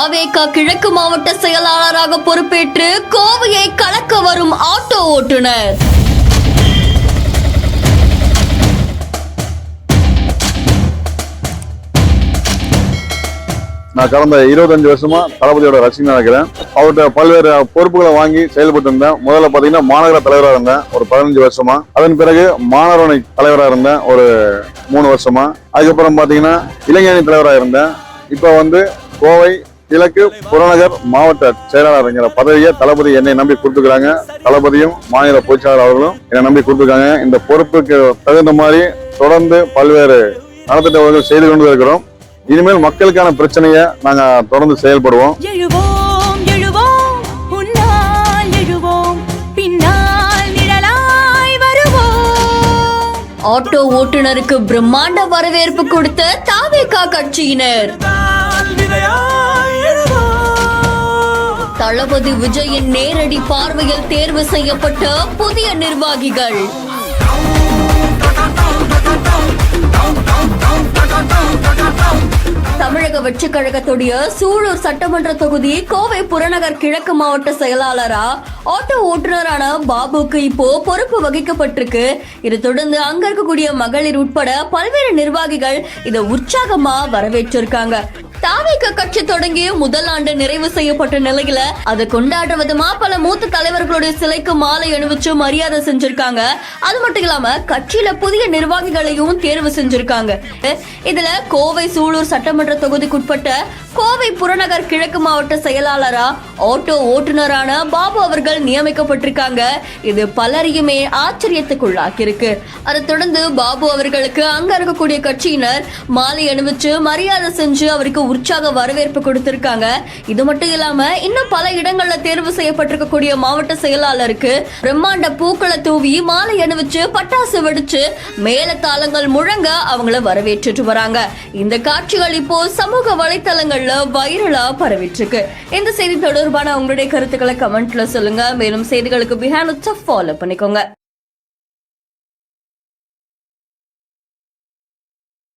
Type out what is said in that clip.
தாவேகா கிழக்கு மாவட்ட செயலாளராக பொறுப்பேற்று கோவையை கலக்க வரும் ஆட்டோ ஓட்டுநர். நான் கடந்த 25 வருஷமா தளபதியோட ரசிகனா இருக்கிறேன். அவர்கிட்ட பல்வேறு பொறுப்புகளை வாங்கி செயல்பட்டு இருந்தேன். முதல்ல பாத்தீங்கன்னா மாநகர தலைவராக இருந்தேன் ஒரு 15 வருஷமா. அதன் பிறகு மாணவரணி தலைவராக இருந்தேன் ஒரு 3 வருஷமா. அதுக்கப்புறம் பாத்தீங்கன்னா இளைஞரணி தலைவராக இருந்தேன். இப்ப கோவை கிழக்கு புறநகர் மாவட்ட செயலாளர்ங்கிற பதவியை தளபதி என்னை நம்பி கொடுத்துக்கிறாங்க. தளபதியும் மாநில பொதுச்செயலாளர் அவர்களும் என்னை நம்பி கொடுத்துருக்காங்க. இந்த பொறுப்புக்கு தகுந்த மாதிரி தொடர்ந்து பல்வேறு நலத்திட்ட உதவிகள் செய்து கொண்டு இருக்கிறோம். இனிமேல் மக்களுக்கான பிரச்சனையை நாங்க தொடர்ந்து செயல்படுவோம். ஆட்டோ ஓட்டுநருக்கு பிரம்மாண்ட வரவேற்பு கொடுத்த தாவேகா கட்சியினர். தளபதி விஜயின் நேரடி பார்வையில் தேர்வு செய்யப்பட்ட புதிய நிர்வாகிகள். தமிழக வெற்றிக் கழகத்துடைய சூலூர் சட்டமன்ற தொகுதி கோவை புறநகர் கிழக்கு மாவட்ட செயலாளரா ஆட்டோ ஓட்டுநரான பாபுக்கு இப்போ பொறுப்பு வகிக்கப்பட்டிருக்கு. இதை தொடர்ந்து அங்க இருக்கக்கூடிய மகளிர் உட்பட பல்வேறு நிர்வாகிகள் இதை உற்சாகமா வரவேற்றிருக்காங்க. தாவேகா கட்சி தொடங்கி முதல் ஆண்டு நிறைவு செய்யப்பட்ட நிலையில அதை கொண்டாடுற விதமா பல மூத்த தலைவர்களுடைய சிலைக்கு மாலை அணிவிச்சு மரியாதை செஞ்சிருக்காங்க. அது மட்டும் இல்லாம கட்சியில புதிய நிர்வாகிகளையும் தேர்வு செஞ்சிருக்காங்க. இதுல கோவை சூலூர் சட்டமன்ற தொகுதிக்குட்பட்ட கோவை புறநகர் கிழக்கு மாவட்ட செயலாளரா ஆட்டோ ஓட்டுநரான பாபு அவர்கள் நியமிக்கப்பட்டிருக்காங்க. இது பலரையுமே ஆச்சரியத்துக்குள்ளாக்கி இருக்கு. அதை தொடர்ந்து பாபு அவர்களுக்கு அங்க இருக்கக்கூடிய கட்சியினர் மாலை அணிவிச்சு மரியாதை செஞ்சு அவருக்கு உற்சாக வரவேற்பு கொடுத்திருக்காங்க. இது மட்டும் இல்லாம இன்னும் பல இடங்கள்ல தேர்வு செய்யப்பட்டிருக்கக்கூடிய மாவட்ட செயலாளருக்கு பிரம்மாண்ட பூக்களை தூவி மாலை அணிவிச்சு பட்டாசு வெடிச்சு மேலத்தாளங்கள் முழங்க அவங்கள வரவேற்றுட்டு வராங்க. இந்த காட்சிகள் இப்போ சமூக வலைத்தளங்கள்ல வைரலா பரவிட்டு இருக்கு. இந்த செய்தி தொடர்பான உங்களுடைய கருத்துக்களை கமெண்ட்ல சொல்லுங்க. மேலும் செய்திகளுக்கு பிஹைண்ட் ஃபாலோ பண்ணிக்கோங்க.